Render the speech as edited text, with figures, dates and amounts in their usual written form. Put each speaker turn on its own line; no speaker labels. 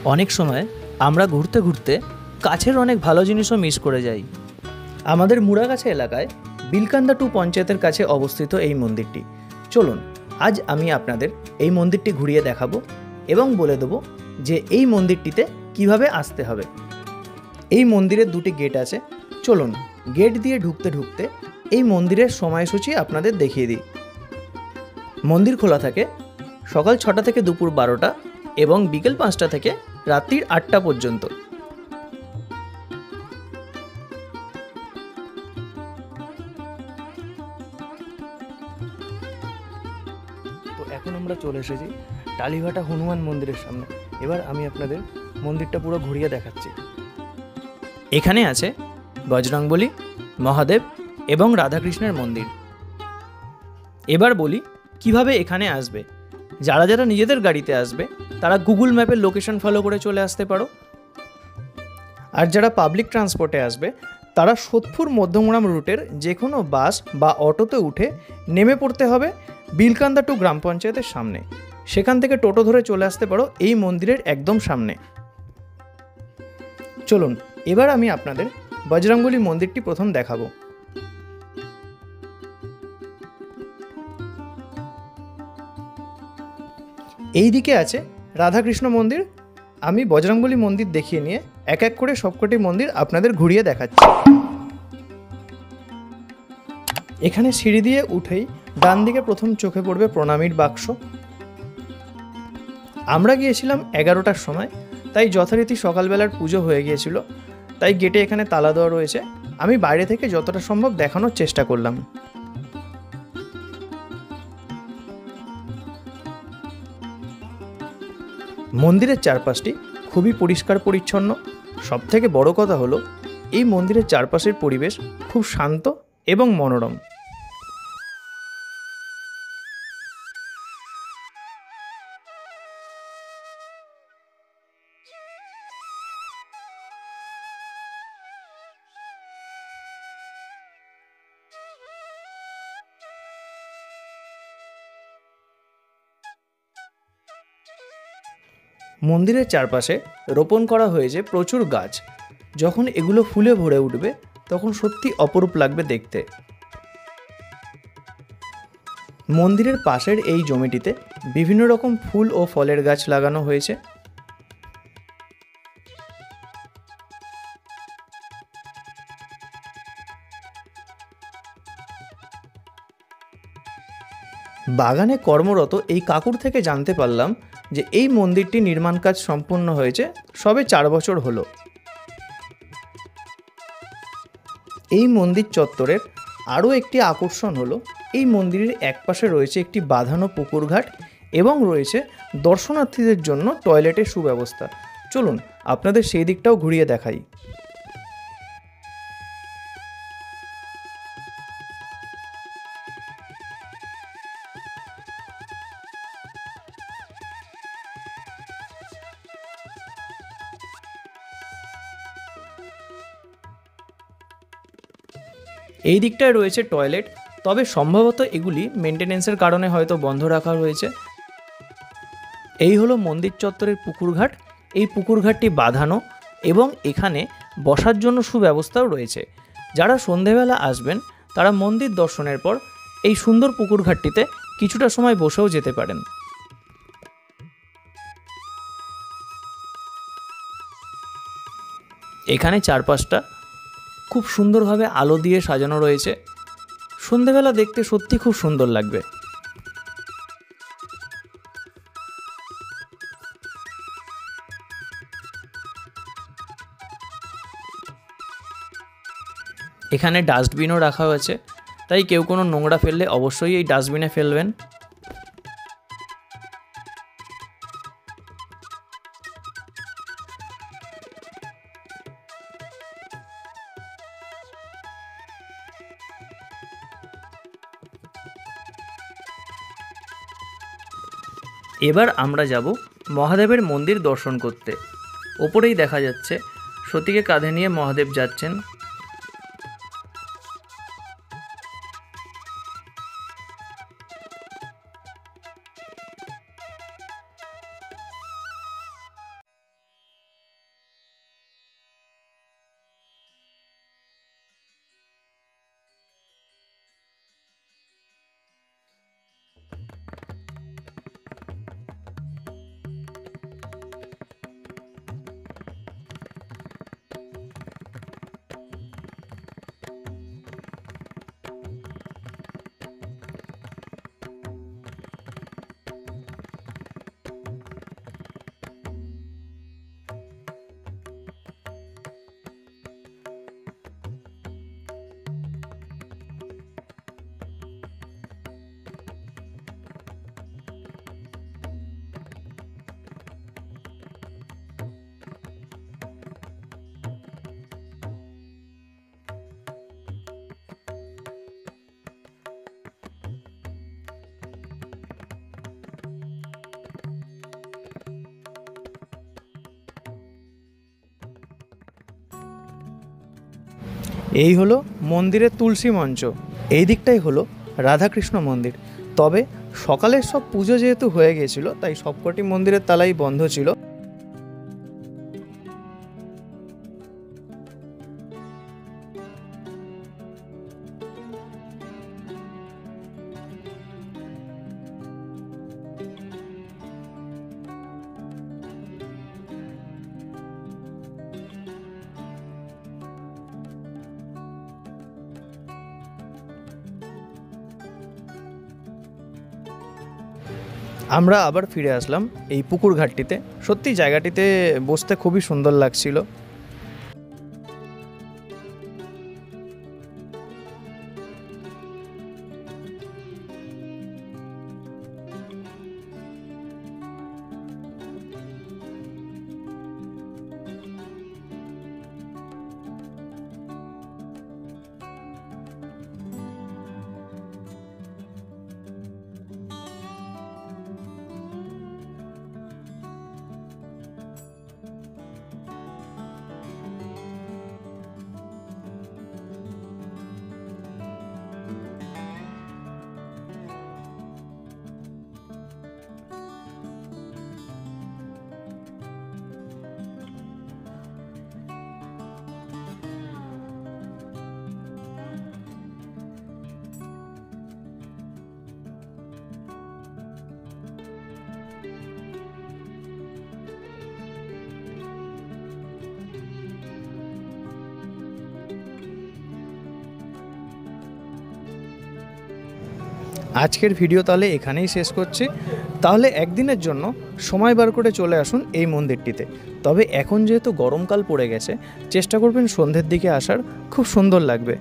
অনেক সময় আমরা ঘুরতে ঘুরতে কাছের অনেক ভালো জিনিসও মিস করে যাই। আমাদের মুড়াগাছা এলাকায় বিলকান্দা 2 পঞ্চায়েতের কাছে অবস্থিত এই মন্দিরটি। চলুন আজ আমি আপনাদের এই মন্দিরটি ঘুরিয়ে দেখাবো এবং বলে দেবো যে এই মন্দিরটিতে কিভাবে আসতে হবে। এই মন্দিরের দুটি গেট আছে। চলুন গেট দিয়ে ঢুকতে ঢুকতে এই মন্দিরের সময়সূচি আপনাদের দেখিয়ে দিই। মন্দির খোলা থাকে সকাল 6টা থেকে দুপুর 12টা এবং বিকেল 5টা থেকে রাত্রির 8টা পর্যন্ত। তো এখন আমরা চলে এসেছি টালিভাটা হনুমান মন্দিরের সামনে। এবার আমি আপনাদের মন্দিরটা পুরো ঘুরিয়ে দেখাচ্ছি। এখানে আছে বজরংবলী, মহাদেব এবং রাধাকৃষ্ণের মন্দির। এবার বলি কিভাবে এখানে আসবে। যারা যারা নিজেদের গাড়িতে আসবে তারা গুগল ম্যাপের লোকেশন ফলো করে চলে আসতে পারো। আর যারা পাবলিক ট্রান্সপোর্টে আসবে তারা সোদপুর মধ্যমগ্রাম রুটের যে কোনো বাস বা অটোতে উঠে নেমে পড়তে হবে বিলকান্দা 2 গ্রাম পঞ্চায়েতের সামনে। সেখান থেকে টোটো ধরে চলে আসতে পারো এই মন্দিরের একদম সামনে। চলুন এবার আমি আপনাদের বজরংবলী মন্দিরটি প্রথম দেখাবো। এই দিকে আছে রাধাকৃষ্ণ মন্দির। আমি বজরংবলী মন্দির দেখিয়ে নিয়ে এক এক করে সবকটি মন্দির আপনাদের ঘুরিয়ে দেখাচ্ছি। এখানে সিঁড়ি দিয়ে উঠেই ডান দিকে প্রথম চোখে পড়বে প্রণামীর বাক্স। আমরা গিয়েছিলাম 11টার সময়, তাই যথারীতি সকালবেলার পুজো হয়ে গিয়েছিল, তাই গেটে এখানে তালা দেওয়া রয়েছে। আমি বাইরে থেকে যতটা সম্ভব দেখানোর চেষ্টা করলাম। মন্দিরের চারপাশটি খুবই পরিষ্কার পরিচ্ছন্ন। সবথেকে বড় কথা হলো এই মন্দিরের চারপাশের পরিবেশ খুব শান্ত এবং মনোরম। মন্দিরের চারপাশে রোপণ করা হয়েছে প্রচুর গাছ। যখন এগুলো ফুলে ভরে উঠবে তখন সত্যি অপরূপ লাগবে দেখতে। মন্দিরের পাশের এই জমিটিতে বিভিন্ন রকম ফুল ও ফলের গাছ লাগানো হয়েছে। বাগানে কর্মরত এই কাকুর থেকে জানতে পারলাম যে এই মন্দিরটি নির্মাণ কাজ সম্পূর্ণ হয়েছে সবে 4 বছর হলো। এই মন্দির চত্বরের আরও একটি আকর্ষণ হলো এই মন্দিরের একপাশে রয়েছে একটি বাঁধানো পুকুরঘাট এবং রয়েছে দর্শনার্থীদের জন্য টয়লেটের সুব্যবস্থা। চলুন আপনাদের সেই দিকটাও ঘুরিয়ে দেখাই। এই দিকটায় রয়েছে টয়লেট, তবে সম্ভবত এগুলি মেনটেনেন্সের কারণে হয়তো বন্ধ রাখা হয়েছে। এই হলো মন্দির চত্বরের পুকুরঘাট। এই পুকুরঘাটটি বাঁধানো এবং এখানে বসার জন্য সুব্যবস্থাও রয়েছে। যারা সন্ধেবেলা আসবেন তারা মন্দির দর্শনের পর এই সুন্দর পুকুরঘাটটিতে কিছুটা সময় বসেও যেতে পারেন। এখানে চারপাশটা খুব সুন্দরভাবে আলো দিয়ে সাজানো রয়েছে। সন্ধেবেলা দেখতে সত্যি খুব সুন্দর লাগবে। এখানে ডাস্টবিনও রাখা হয়েছে, তাই কেউ কোনো নোংরা ফেললে অবশ্যই এই ডাস্টবিনে ফেলবেন। এবার আমরা যাব মহাদেবের মন্দির দর্শন করতে। ওপরেই দেখা যাচ্ছে সতীকে কাঁধে নিয়ে মহাদেব যাচ্ছেন। এই হলো মন্দিরের তুলসী মঞ্চ, এই দিকটাই হলো রাধাকৃষ্ণ মন্দির। তবে সকালের সব পুজো যেহেতু হয়ে গিয়েছিল, তাই সবকটি মন্দিরের তালাই বন্ধ ছিল। আমরা আবার ফিরে আসলাম এই পুকুর ঘাটটিতে। সত্যি জায়গাটিতে বসতে খুবই সুন্দর লাগছিল। আজকের ভিডিও তাহলে এখানেই শেষ করছি। তাহলে একদিনের জন্য সময় বার করে চলে আসুন এই মন্দিরটিতে। তবে এখন যেহেতু গরমকাল পড়ে গেছে, চেষ্টা করবেন সন্ধ্যের দিকে আসার, খুব সুন্দর লাগবে।